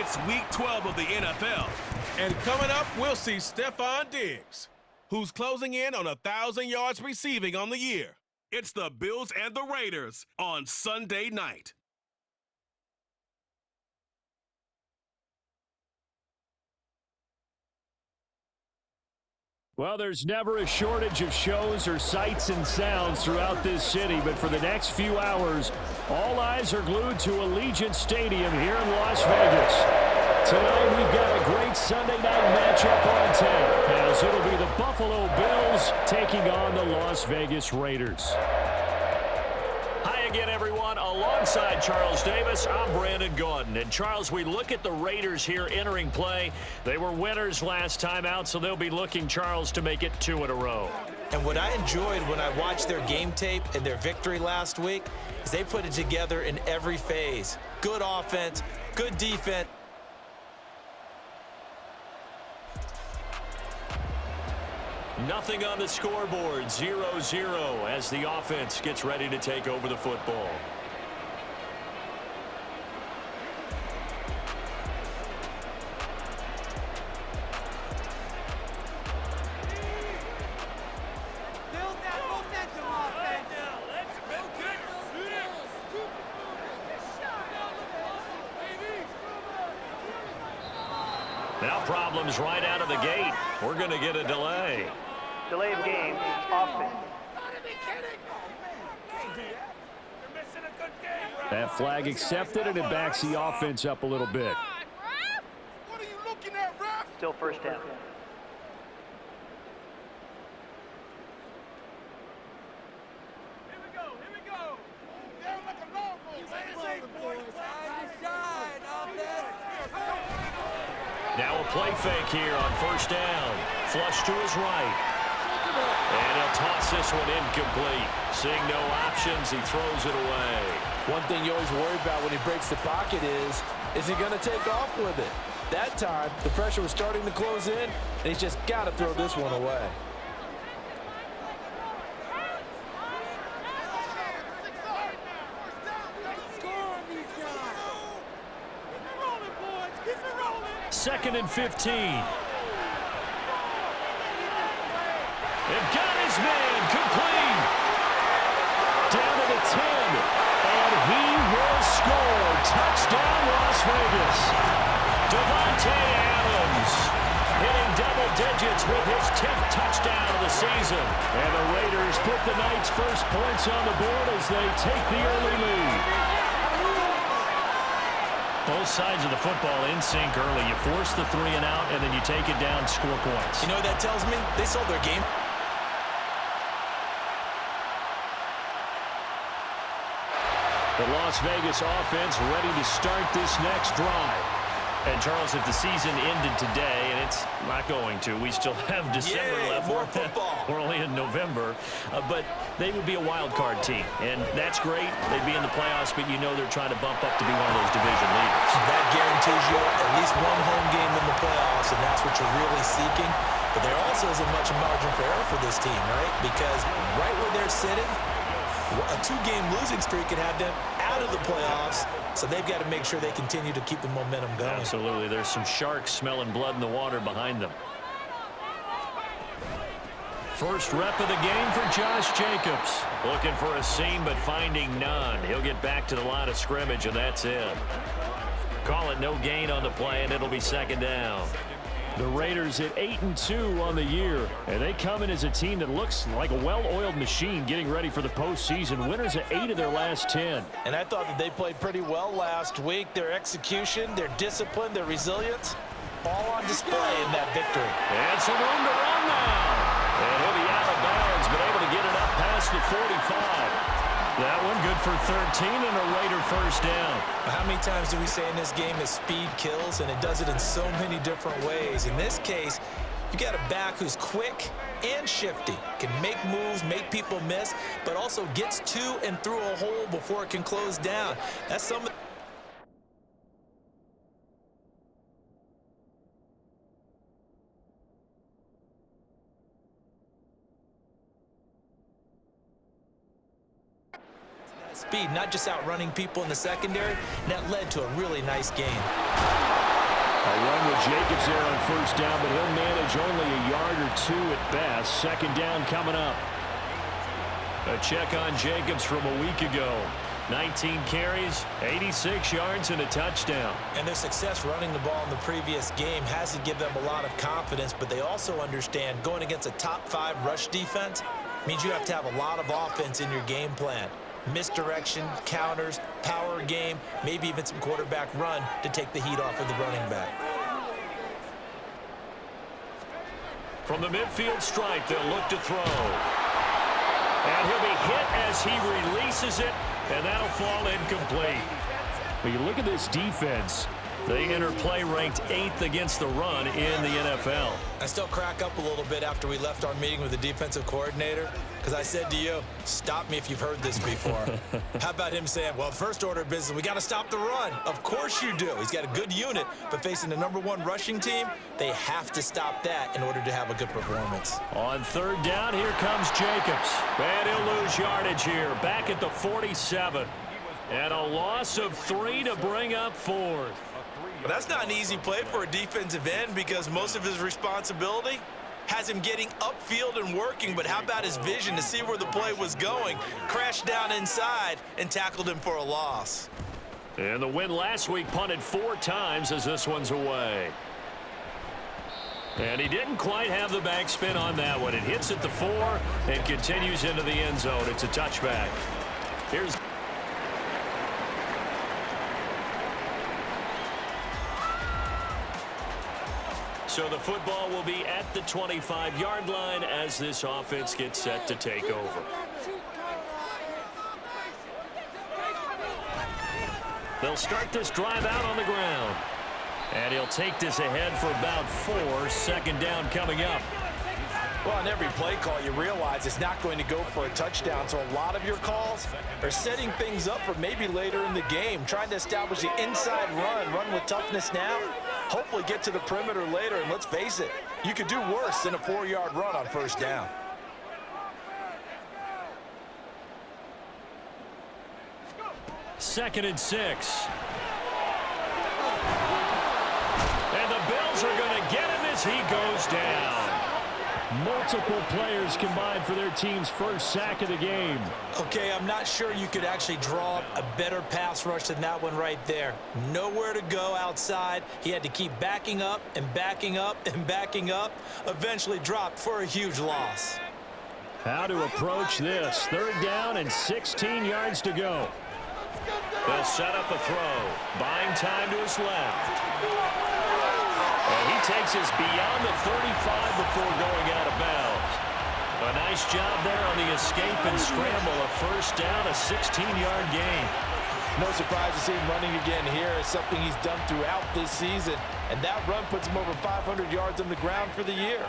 It's Week 12 of the NFL. And coming up, we'll see Stephon Diggs, who's closing in on 1,000 yards receiving on the year. It's the Bills and the Raiders on Sunday night. Well, there's never a shortage of shows or sights and sounds throughout this city, but for the next few hours, all eyes are glued to Allegiant Stadium here in Las Vegas. Tonight, we've got a great Sunday night matchup on tap, as it'll be the Buffalo Bills taking on the Las Vegas Raiders. Hi again, everyone. Alongside Charles Davis, I'm Brandon Gaudin. And Charles, we look at the Raiders here entering play. They were winners last time out, so they'll be looking, Charles, to make it 2 in a row. And what I enjoyed when I watched their game tape and their victory last week is they put it together in every phase. Good offense, good defense. Nothing on the scoreboard, 0-0 as the offense gets ready to take over the football. Now problems right out of the gate. We're going to get a delay. Delay of game, offense. That flag accepted, and it backs the offense up a little bit. What are you looking at, ref? Still first down. Here we go. Down like a lawnmower. Now a play fake here on first down. Flush to his right. And he'll toss this one incomplete. Seeing no options, he throws it away. One thing you always worry about when he breaks the pocket is he going to take off with it? That time, the pressure was starting to close in, and he's just got to throw this one away. Second and 15. They've got his man complete. Down to the 10. And he will score. Touchdown, Las Vegas. Devontae Adams hitting double digits with his 10th touchdown of the season. And the Raiders put the night's first points on the board as they take the early lead. Both sides of the football in sync early. You force the 3 and out, and then you take it down, score points. You know what that tells me? They sold their game. The Las Vegas offense ready to start this next drive. And, Charles, if the season ended today, and it's not going to, we still have December left. More football. We're only in November. But they would be a wild card team. And that's great. They'd be in the playoffs, but you know they're trying to bump up to be one of those division leaders. That guarantees you at least one home game in the playoffs, and that's what you're really seeking. But there also isn't much margin for error for this team, right? Because right where they're sitting, a 2-game losing streak could have them out of the playoffs, so they've got to make sure they continue to keep the momentum going. Absolutely. There's some sharks smelling blood in the water behind them. First rep of the game for Josh Jacobs. Looking for a seam, but finding none. He'll get back to the line of scrimmage, and that's it. Call it no gain on the play, and it'll be second down. The Raiders at 8-2 on the year, and they come in as a team that looks like a well-oiled machine getting ready for the postseason. Winners at 8 of their last 10. And I thought that they played pretty well last week. Their execution, their discipline, their resilience, all on display in that victory. And some room to run now. And he'll be out of bounds, but able to get it up past the 45. That one good for 13 and a Raider first down. How many times do we say in this game that speed kills, and it does it in so many different ways? In this case, you got a back who's quick and shifty, can make moves, make people miss, but also gets to and through a hole before it can close down. That's some of speed, not just outrunning people in the secondary. That led to a really nice game. A run with Jacobs there on first down, but he'll manage only a yard or two at best. Second down coming up. A check on Jacobs from a week ago. 19 carries, 86 yards, and a touchdown. And their success running the ball in the previous game has to give them a lot of confidence, but they also understand going against a top 5 rush defense means you have to have a lot of offense in your game plan. Misdirection, counters, power game, maybe even some quarterback run to take the heat off of the running back. From the midfield stripe, they'll look to throw. And he'll be hit as he releases it, and that'll fall incomplete. When you look at this defense, they enter play ranked 8th against the run in the NFL. I still crack up a little bit after we left our meeting with the defensive coordinator, because I said to you, stop me if you've heard this before. How about him saying, well, first order of business, we got to stop the run. Of course you do. He's got a good unit, but facing the #1 rushing team, they have to stop that in order to have a good performance. On third down, here comes Jacobs. And he'll lose yardage here, back at the 47. And a loss of 3 to bring up 4th. But that's not an easy play for a defensive end because most of his responsibility has him getting upfield and working, but how about his vision to see where the play was going, crashed down inside, and tackled him for a loss. And the win last week punted 4 times as this one's away. And he didn't quite have the backspin on that one. It hits at the 4 and continues into the end zone. It's a touchback. Here's... So the football will be at the 25-yard line as this offense gets set to take over. They'll start this drive out on the ground. And he'll take this ahead for about 4. Second down coming up. Well, on every play call, you realize it's not going to go for a touchdown, so a lot of your calls are setting things up for maybe later in the game, trying to establish the inside run with toughness now, hopefully get to the perimeter later, and let's face it, you could do worse than a 4-yard run on first down. Second and 6. And the Bills are going to get him as he goes down. Multiple players combined for their team's first sack of the game. Okay, I'm not sure you could actually draw up a better pass rush than that one right there. Nowhere to go outside. He had to keep backing up and backing up and backing up. Eventually dropped for a huge loss. How to approach this. Third down and 16 yards to go. They'll set up a throw. Buying time to his left. And he takes us beyond the 35 before going out of bounds. A nice job there on the escape and scramble. A first down, a 16-yard gain. No surprise to see him running again here. It's something he's done throughout this season. And that run puts him over 500 yards on the ground for the year.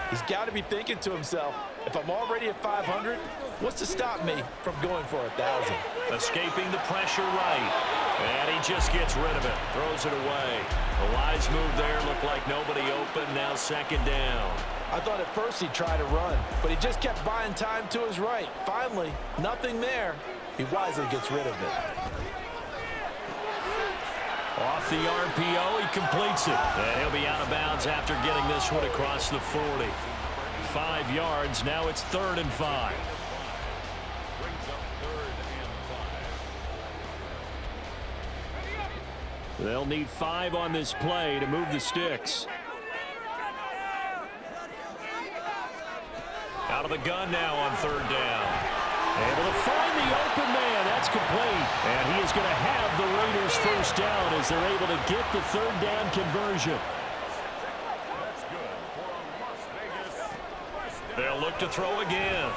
He's got to be thinking to himself, if I'm already at 500, what's to stop me from going for 1,000? Escaping the pressure right. And he just gets rid of it. Throws it away. A wise move there. Looked like nobody open. Now second down. I thought at first he'd try to run, but he just kept buying time to his right. Finally, nothing there. He wisely gets rid of it. Off the RPO, he completes it. And he'll be out of bounds after getting this one across the 40. 5 yards. Now it's 3rd and 5. They'll need 5 on this play to move the sticks. Out of the gun now on 3rd down. Able to find the open man. That's complete. And he is going to have the Raiders first down as they're able to get the 3rd down conversion. They'll look to throw again.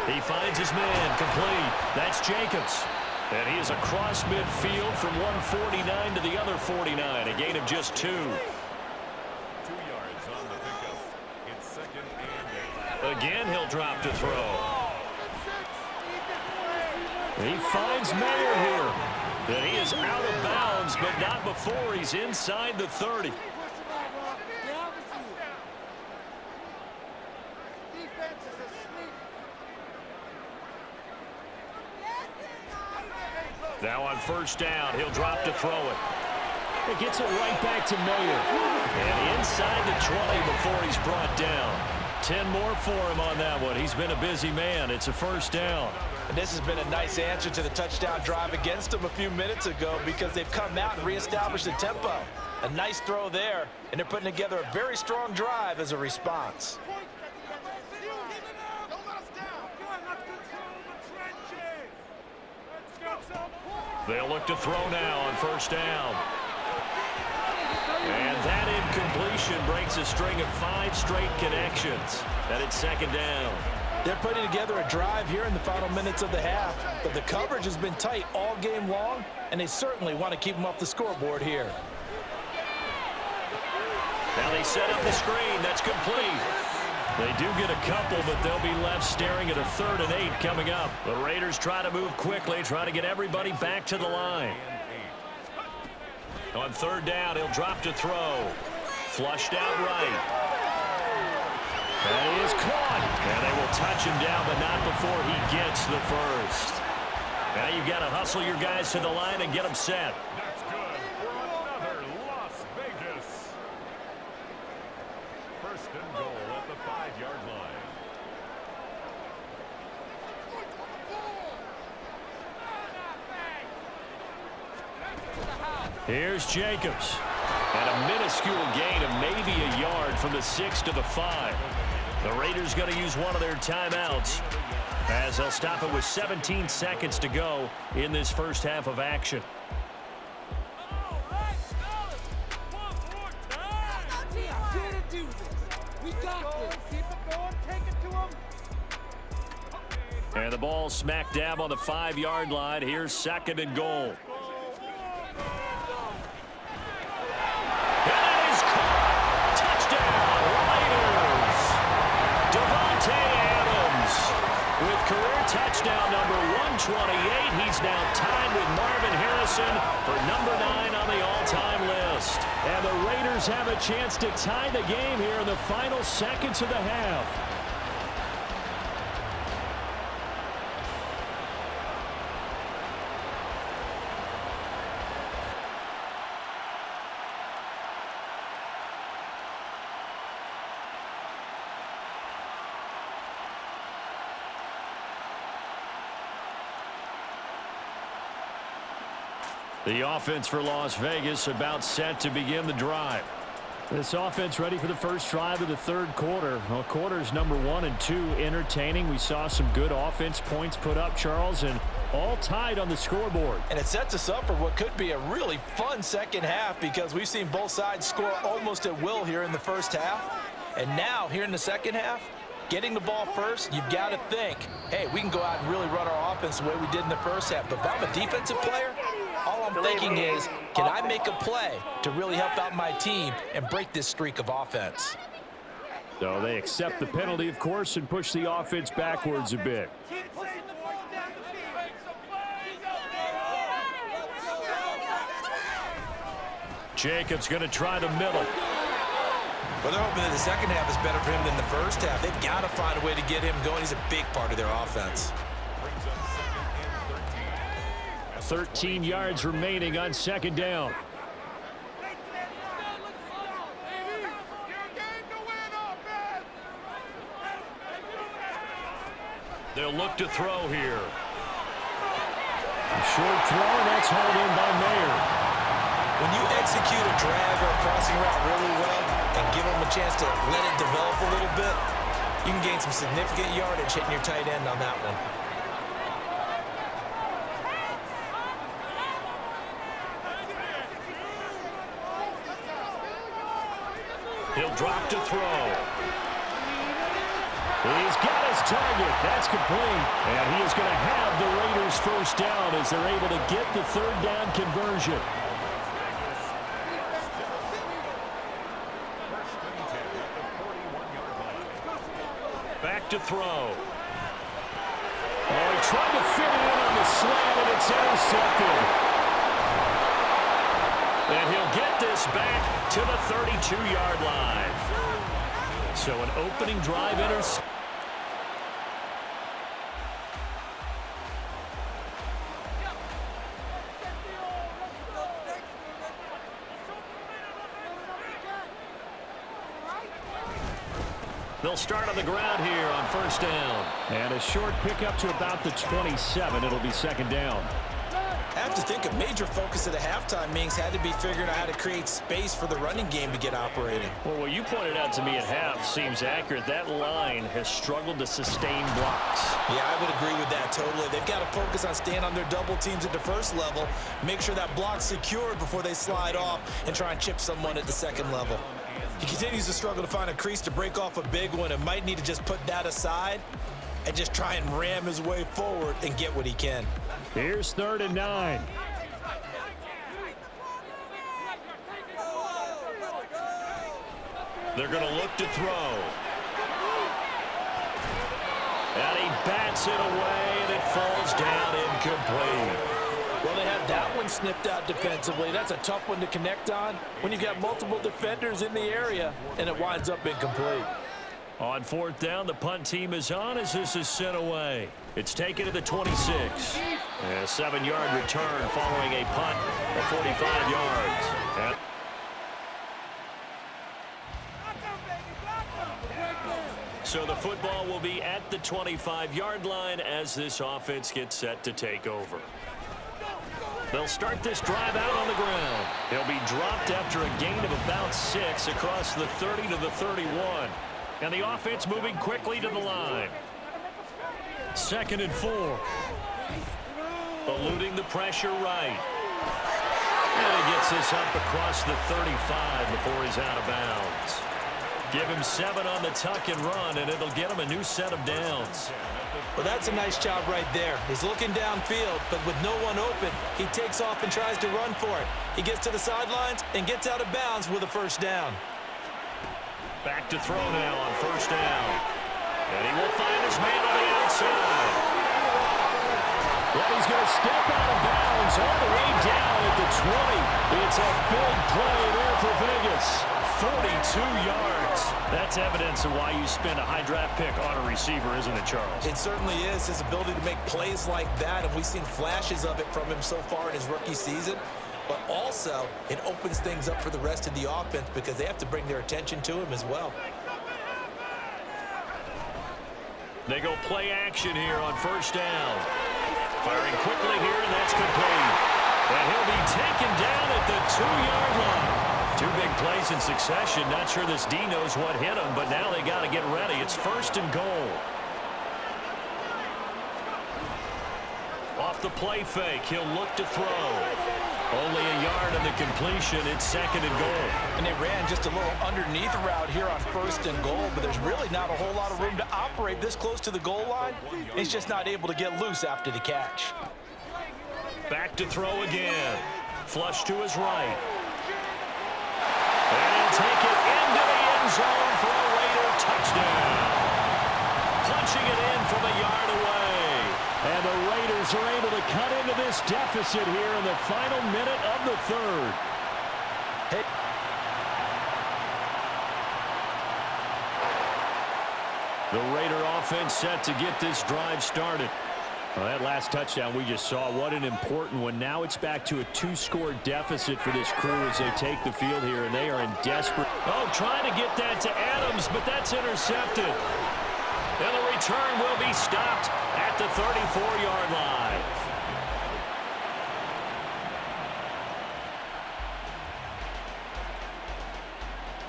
He finds his man complete. That's Jacobs. And he is across midfield from 149 to the other 49. A gain of just 2. 2 yards on the pickup. It's 2nd and 8. Again, he'll drop to throw. He finds Mayer here. And he is out of bounds, but not before he's inside the 30. Now on first down, he'll drop to throw it. It gets it right back to Mayer. And inside the 20 before he's brought down. 10 more for him on that one. He's been a busy man. It's a first down. And this has been a nice answer to the touchdown drive against them a few minutes ago because they've come out and reestablished the tempo. A nice throw there, and they're putting together a very strong drive as a response. They'll look to throw now on first down. And that incompletion breaks a string of 5 straight connections. And it's second down. They're putting together a drive here in the final minutes of the half, but the coverage has been tight all game long, and they certainly want to keep them off the scoreboard here. Now they set up the screen. That's complete. They do get a couple, but they'll be left staring at a 3rd and 8 coming up. The Raiders try to move quickly, try to get everybody back to the line. On 3rd down, he'll drop to throw. Flushed out right. That is caught. And they will touch him down, but not before he gets the first. Now you've got to hustle your guys to the line and get them set. That's good for another Las Vegas. First and goal at the 5-yard line. Here's Jacobs. And a minuscule gain of maybe a yard from the 6 to the 5. The Raiders going to use one of their timeouts as they'll stop it with 17 seconds to go in this first half of action. And the ball smack dab on the 5-yard line. Here's 2nd and goal. With career touchdown number 128, he's now tied with Marvin Harrison for number 9 on the all-time list. And the Raiders have a chance to tie the game here in the final seconds of the half. The offense for Las Vegas about set to begin the drive. This offense ready for the first drive of the 3rd quarter. Well, quarters number 1 and 2 entertaining. We saw some good offense points put up, Charles, and all tied on the scoreboard. And it sets us up for what could be a really fun second half because we've seen both sides score almost at will here in the first half. And now, here in the second half, getting the ball first, you've got to think, hey, we can go out and really run our offense the way we did in the first half. But if I'm a defensive player, all I'm thinking is, can I make a play to really help out my team and break this streak of offense? So they accept the penalty, of course, and push the offense backwards a bit. Jacobs going to try the middle. Well, they're hoping that the second half is better for him than the first half. They've got to find a way to get him going. He's a big part of their offense. 13 yards remaining on 2nd down. They'll look to throw here. A short throw, and that's hauled in by Mayer. When you execute a drag or a crossing route really well and give them a chance to let it develop a little bit, you can gain some significant yardage hitting your tight end on that one. He'll drop to throw. He's got his target. That's complete. And he is going to have the Raiders first down as they're able to get the 3rd down conversion. Back to throw. Oh, he tried to fit it in on the slant, and it's intercepted. And he'll get this back to the 32-yard line. So an opening drive interception. They'll start on the ground here on first down. And a short pickup to about the 27. It'll be second down. I have to think a major focus of the halftime meetings had to be figuring out how to create space for the running game to get operating. Well, what you pointed out to me at half seems accurate. That line has struggled to sustain blocks. Yeah, I would agree with that totally. They've got to focus on staying on their double teams at the first level, make sure that block's secured before they slide off and try and chip someone at the second level. He continues to struggle to find a crease to break off a big one and might need to just put that aside and just try and ram his way forward and get what he can. Here's 3rd and 9. They're going to look to throw. And he bats it away, and it falls down incomplete. Well, they had that one snipped out defensively. That's a tough one to connect on when you've got multiple defenders in the area, and it winds up incomplete. On 4th down, the punt team is on as this is sent away. It's taken to the 26. And a 7-yard return following a punt of 45 yards. And so the football will be at the 25-yard line as this offense gets set to take over. They'll start this drive out on the ground. He'll be dropped after a gain of about 6 across the 30 to the 31. And the offense moving quickly to the line. 2nd and 4. Eluding the pressure right. And he gets this up across the 35 before he's out of bounds. Give him 7 on the tuck and run, and it'll get him a new set of downs. Well, that's a nice job right there. He's looking downfield, but with no one open, he takes off and tries to run for it. He gets to the sidelines and gets out of bounds with a first down. Back to throw now on first down. And he will find his man on the outside. Well, he's going to step out of bounds all the way down at the 20. It's a big play there for Vegas. 42 yards. That's evidence of why you spend a high draft pick on a receiver, isn't it, Charles? It certainly is. His ability to make plays like that, and we've seen flashes of it from him so far in his rookie season. But also, it opens things up for the rest of the offense because they have to bring their attention to him as well. They go play action here on first down. Firing quickly here, and that's complete. And he'll be taken down at the 2-yard line. 2 big plays in succession. Not sure this D knows what hit him, but now they got to get ready. It's 1st and goal. Off the play fake, he'll look to throw. Only a yard on the completion. It's 2nd and goal. And they ran just a little underneath route here on 1st and goal, but there's really not a whole lot of room to operate this close to the goal line. He's just not able to get loose after the catch. Back to throw again. Flush to his right. And he'll take it into the end zone for a Raider touchdown. Punching it in from a yard away. And the Raiders are able to cut into this deficit here in the final minute of the 3rd. The Raider offense set to get this drive started. Well, that last touchdown we just saw, what an important one. Now it's back to a 2-score deficit for this crew as they take the field here, and they are in desperate. Oh, trying to get that to Adams, but that's intercepted. And the return will be stopped at the 34-yard line.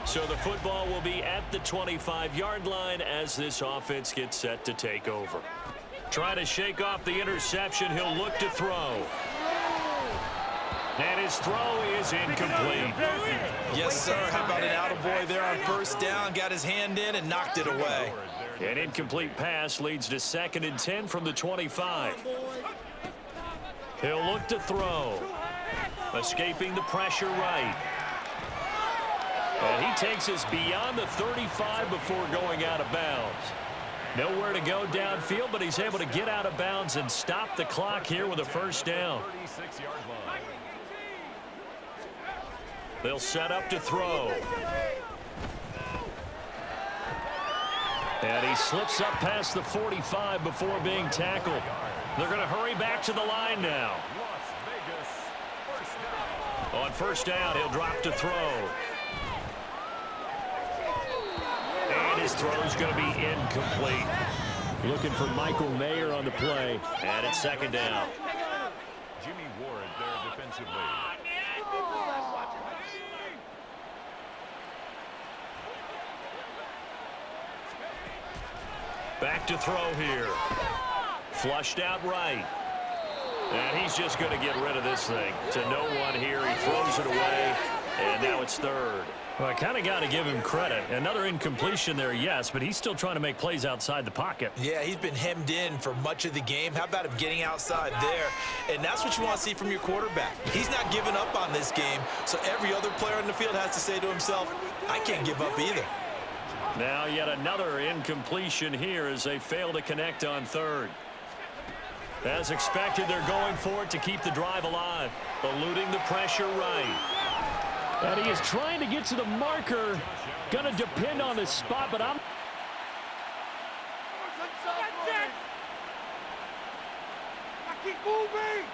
So the football will be at the 25-yard line as this offense gets set to take over. Trying to shake off the interception, he'll look to throw. And his throw is incomplete. Yes, sir. How about an attaboy there on first down? Got his hand in and knocked it away. An incomplete pass leads to 2nd and 10 from the 25. He'll look to throw. Escaping the pressure right. And he takes us beyond the 35 before going out of bounds. Nowhere to go downfield, but he's able to get out of bounds and stop the clock here with a first down. They'll set up to throw. And he slips up past the 45 before being tackled. They're going to hurry back to the line now. On first down, he'll drop to throw. And His throw is going to be incomplete. Looking for Michael Mayer on the play. And it's second down. Jimmy Ward there defensively. Back to throw here. Flushed out right. And he's just going to get rid of this thing. To no one here. He throws it away. And now it's third. Well, I kind of got to give him credit. Another incompletion there, yes, but he's still trying to make plays outside the pocket. Yeah, he's been hemmed in for much of the game. How about him getting outside there? And that's what you want to see from your quarterback. He's not giving up on this game, so every other player on the field has to say to himself, I can't give up either. Now yet another incompletion here as they fail to connect on third. As expected, they're going for it to keep the drive alive. Eluding the pressure right. And he is trying to get to the marker. Going to depend on the spot, but I'm... Keep moving!